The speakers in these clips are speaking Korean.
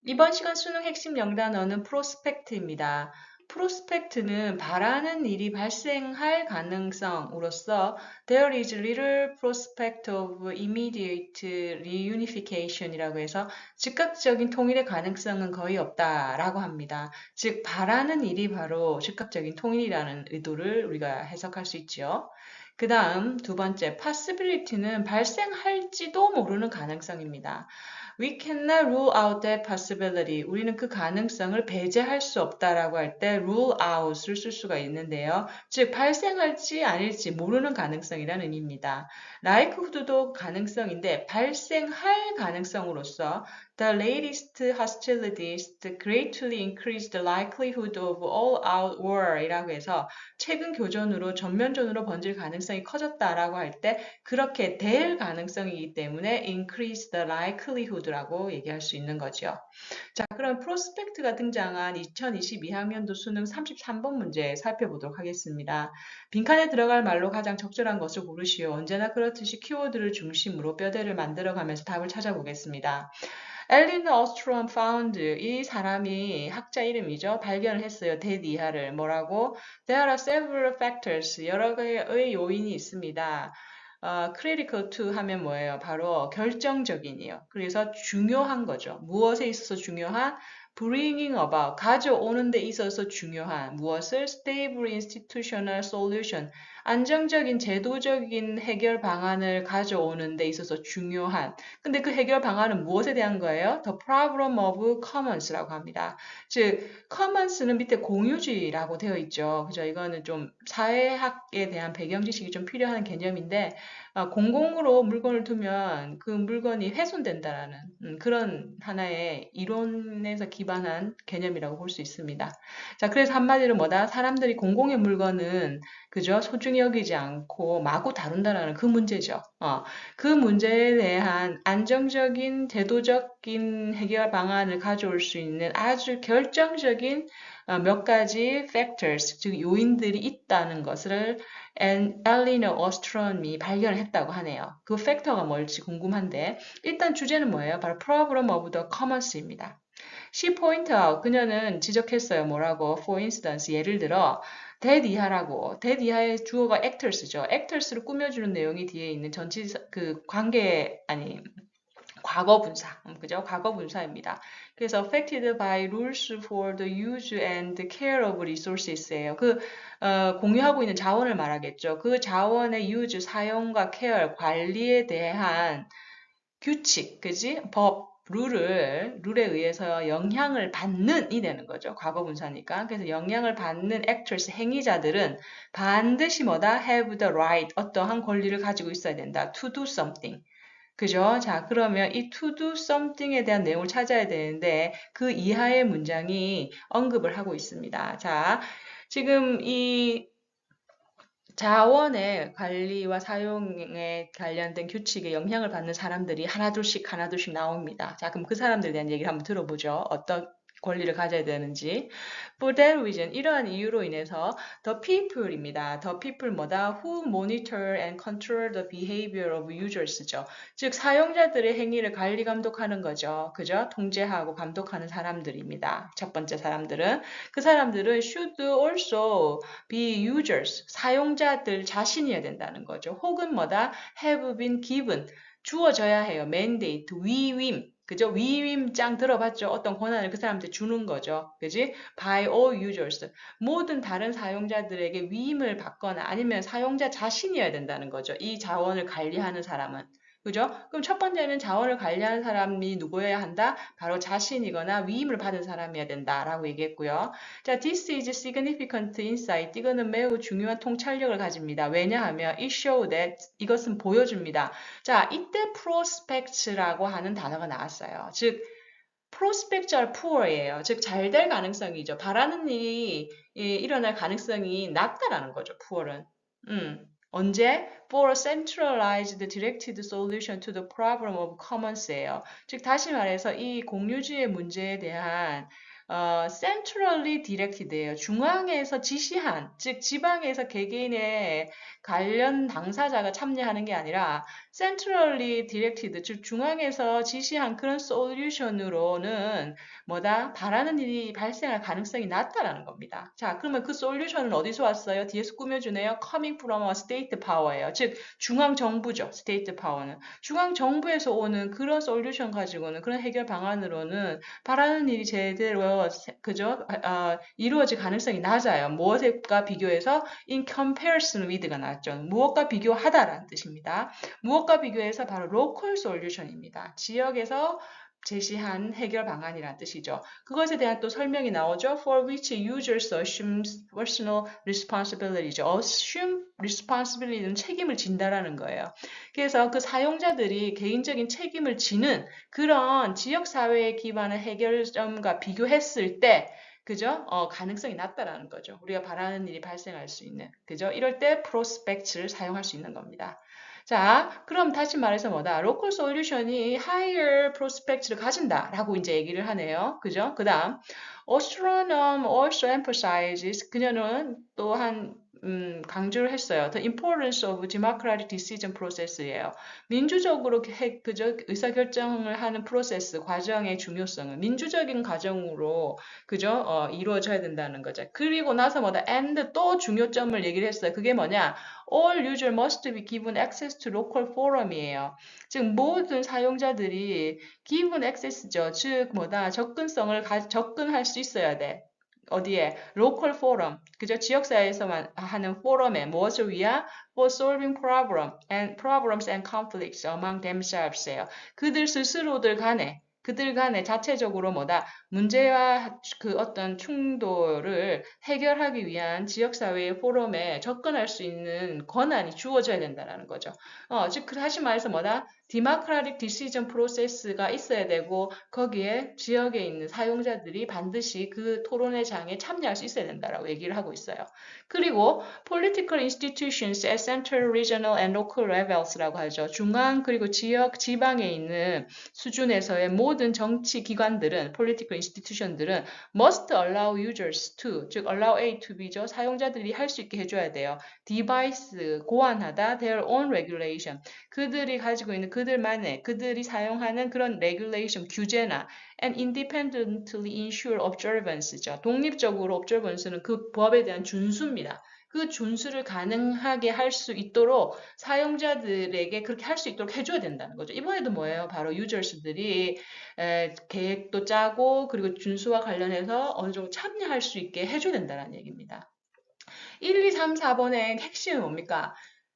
이번 시간 수능 핵심 영단어는 프로스펙트입니다. 프로스펙트는 바라는 일이 발생할 가능성으로서 There is little prospect of immediate reunification이라고 해서 즉각적인 통일의 가능성은 거의 없다라고 합니다. 즉 바라는 일이 바로 즉각적인 통일이라는 의도를 우리가 해석할 수 있죠. 그 다음 두 번째, possibility는 발생할지도 모르는 가능성입니다. We cannot rule out that possibility. 우리는 그 가능성을 배제할 수 없다라고 할 때 rule out을 쓸 수가 있는데요. 즉 발생할지 아닐지 모르는 가능성이라는 의미입니다. likelihood도 가능성인데 발생할 가능성으로서 the latest hostilities greatly increased the likelihood of all-out war이라고 해서 최근 교전으로 전면전으로 번질 가능성이 커졌다라고 할 때 그렇게 될 가능성이기 때문에 increase the likelihood라고 얘기할 수 있는 거죠. 자, 그럼 프로스펙트가 등장한 2022학년도 수능 33번 문제 살펴보도록 하겠습니다. 빈칸에 들어갈 말로 가장 적절한 것을 고르시오. 언제나 그렇듯이 키워드를 중심으로 뼈대를 만들어가면서 답을 찾아보겠습니다. 엘린 어스트롬 파운드 이 사람이 학자 이름이죠. 발견을 했어요. 대디하를 뭐라고? There are several factors 여러 개의 요인이 있습니다. critical to 하면 뭐예요? 바로 결정적인이요. 그래서 중요한 거죠. 무엇에 있어서 중요한? bringing about 가져오는 데 있어서 중요한 무엇을? stable institutional solution 안정적인 제도적인 해결 방안을 가져오는 데 있어서 중요한 근데 그 해결 방안은 무엇에 대한 거예요? The problem of commons라고 합니다. 즉, commons는 밑에 공유지라고 되어 있죠. 그죠? 이거는 좀 사회학에 대한 배경 지식이 좀 필요한 개념인데, 공공으로 물건을 두면 그 물건이 훼손된다라는 그런 하나의 이론에서 기반한 개념이라고 볼 수 있습니다. 자, 그래서 한마디로 뭐다? 사람들이 공공의 물건은 그죠? 소중히 여기지 않고 마구 다룬다라는 그 문제죠. 그 문제에 대한 안정적인 제도적인 해결 방안을 가져올 수 있는 아주 결정적인 몇 가지 factors, 즉 요인들이 있다는 것을 엘리너 오스트롬이 발견했다고 하네요. 그 팩터가 뭘지 궁금한데 일단 주제는 뭐예요? 바로 problem of the commons입니다. She point out, 그녀는 지적했어요. 뭐라고? For instance, 예를 들어 that 이하라고. that 이하의 주어가 actors죠. actors를 꾸며주는 내용이 뒤에 있는 전치 그 관계 아니 과거 분사, 그죠? 과거 분사입니다. 그래서 affected by rules for the use and care of resources예요. 공유하고 있는 자원을 말하겠죠. 그 자원의 use, 사용과 care, 관리에 대한 규칙, 그지? 법, 룰에 의해서 영향을 받는 이 되는 거죠. 과거 분사니까. 그래서 영향을 받는 actors, 행위자들은 반드시 뭐다? have the right, 어떠한 권리를 가지고 있어야 된다. to do something. 그죠? 자, 그러면 이 to do something에 대한 내용을 찾아야 되는데 그 이하의 문장이 언급을 하고 있습니다. 자, 지금 이 자원의 관리와 사용에 관련된 규칙에 영향을 받는 사람들이 하나둘씩 나옵니다. 자, 그럼 그 사람들에 대한 얘기를 한번 들어보죠. 어떤 권리를 가져야 되는지. For that reason, 이러한 이유로 인해서 the people입니다. the people 뭐다? Who monitor and control the behavior of users죠. 즉, 사용자들의 행위를 관리 감독하는 거죠. 그죠? 통제하고 감독하는 사람들입니다. 첫 번째 사람들은. 그 사람들은 should also be users, 사용자들 자신이어야 된다는 거죠. 혹은 뭐다? have been given, 주어져야 해요. mandate, 위임. 그죠? 위임장 들어봤죠? 어떤 권한을 그 사람한테 주는 거죠. 그지? by all users. 모든 다른 사용자들에게 위임을 받거나 아니면 사용자 자신이어야 된다는 거죠. 이 자원을 관리하는 사람은. 그죠? 그럼 첫 번째는 자원을 관리하는 사람이 누구여야 한다? 바로 자신이거나 위임을 받은 사람이어야 된다라고 얘기했고요. 자, this is significant insight. 이거는 매우 중요한 통찰력을 가집니다. 왜냐하면 it show that 이것은 보여줍니다. 자, 이때 prospects라고 하는 단어가 나왔어요. 즉, prospects are poor이에요. 즉, 잘 될 가능성이죠. 바라는 일이 일어날 가능성이 낮다라는 거죠. poor은. 언제? For a centralized directed solution to the problem of commons예요. 즉 다시 말해서 이 공유주의 문제에 대한 centrally directed예요. 중앙에서 지시한, 즉 지방에서 개개인의 관련 당사자가 참여하는 게 아니라 centrally directed, 즉 중앙에서 지시한 그런 솔루션으로는 뭐다? 바라는 일이 발생할 가능성이 낮다라는 겁니다. 자, 그러면 그 솔루션은 어디서 왔어요? 뒤에서 꾸며주네요. coming from a state power예요. 즉 중앙 정부죠. state power는. 중앙 정부에서 오는 그런 솔루션 가지고는 그런 해결 방안으로는 바라는 일이 제대로 그죠? 이루어질 가능성이 낮아요. 무엇과 비교해서 in comparison with가 나왔죠. 무엇과 비교하다라는 뜻입니다. 무엇과 비교해서 바로 local solution입니다. 지역에서 제시한 해결 방안이라는 뜻이죠. 그것에 대한 또 설명이 나오죠. For which users assume personal responsibility죠. assume responsibility는 책임을 진다라는 거예요. 그래서 그 사용자들이 개인적인 책임을 지는 그런 지역사회에 기반한 해결점과 비교했을 때 그죠? 가능성이 낮다라는 거죠. 우리가 바라는 일이 발생할 수 있는. 그죠? 이럴 때 프로스펙트를 사용할 수 있는 겁니다. 자, 그럼 다시 말해서 뭐다? 로컬 솔루션이 higher prospect를 가진다라고 이제 얘기를 하네요. 그죠? 그 다음, Ostrom also emphasizes, 그녀는 또한 강조를 했어요. The importance of democratic decision process예요. 민주적으로 그저 의사결정을 하는 프로세스, 과정의 중요성은 민주적인 과정으로 그죠? 이루어져야 된다는 거죠. 그리고 나서 뭐다? And 또 중요점을 얘기를 했어요. 그게 뭐냐? All users must be given access to local forum이에요. 즉 모든 사용자들이 given access죠. 즉 뭐다? 접근할 수 있어야 돼. 어디에? local forum. 그죠? 지역사회에서만 하는 포럼에 무엇을 위한? for solving problems and conflicts among themselves예요. 그들 간에 자체적으로 뭐다? 문제와 그 어떤 충돌을 해결하기 위한 지역사회의 포럼에 접근할 수 있는 권한이 주어져야 된다는 거죠. 즉, 다시 말해서 뭐다? 디모크라틱 디시전 프로세스가 있어야 되고 거기에 지역에 있는 사용자들이 반드시 그 토론회 장에 참여할 수 있어야 된다라고 얘기를 하고 있어요. 그리고 political institutions at central, regional and local levels라고 하죠. 중앙 그리고 지역, 지방에 있는 수준에서의 모든 정치 기관들은 political institution들은 must allow users to, 즉 allow A to B죠. 사용자들이 할 수 있게 해줘야 돼요. device, 고안하다, their own regulation. 그들이 가지고 있는 그들이 사용하는 그런 regulation, 규제나 and independently ensure observance죠. 독립적으로 observance는 그 법에 대한 준수입니다. 그 준수를 가능하게 할 수 있도록 사용자들에게 그렇게 할 수 있도록 해줘야 된다는 거죠. 이번에도 뭐예요? 바로 유저스들이 계획도 짜고 그리고 준수와 관련해서 어느 정도 참여할 수 있게 해줘야 된다는 얘기입니다. 1, 2, 3, 4번의 핵심은 뭡니까?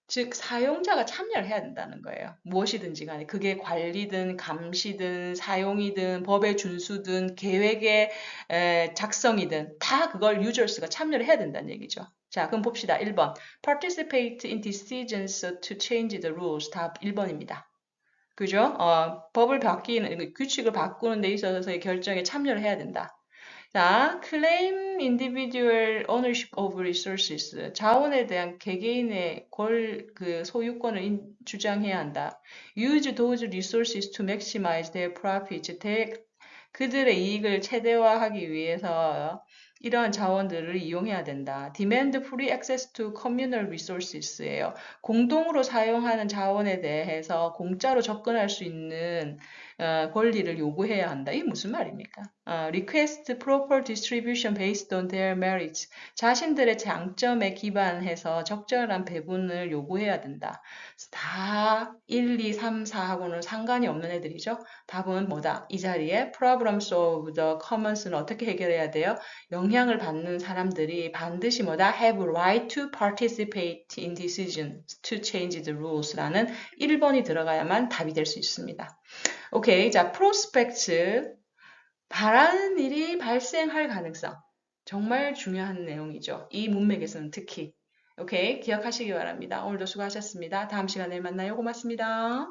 즉 사용자가 참여를 해야 된다는 거예요. 무엇이든지 간에 그게 관리든 감시든 사용이든 법의 준수든 계획의 작성이든 다 그걸 유저스가 참여를 해야 된다는 얘기죠. 자, 그럼 봅시다. 1번. Participate in decisions to change the rules. 다 1번입니다. 그죠? 법을 바뀌는, 규칙을 바꾸는 데 있어서의 결정에 참여를 해야 된다. 자, claim individual ownership of resources. 자원에 대한 개개인의 그 소유권을 주장해야 한다. Use those resources to maximize their profits. 그들의 이익을 최대화하기 위해서 이러한 자원들을 이용해야 된다. Demand free access to communal resources예요. 공동으로 사용하는 자원에 대해서 공짜로 접근할 수 있는 권리를 요구해야 한다. 이게 무슨 말입니까? Request proper distribution based on their merits. 자신들의 장점에 기반해서 적절한 배분을 요구해야 된다. 다 1, 2, 3, 4하고는 상관이 없는 애들이죠. 답은 뭐다? 이 자리에 problems of the commons는 어떻게 해결해야 돼요? 영향을 받는 사람들이 반드시 뭐다? have right to participate in decisions to change the rules라는 1번이 들어가야만 답이 될 수 있습니다. 오케이. 자, 프로스펙트. 바라는 일이 발생할 가능성. 정말 중요한 내용이죠. 이 문맥에서는 특히. 오케이. 기억하시기 바랍니다. 오늘도 수고하셨습니다. 다음 시간에 만나요. 고맙습니다.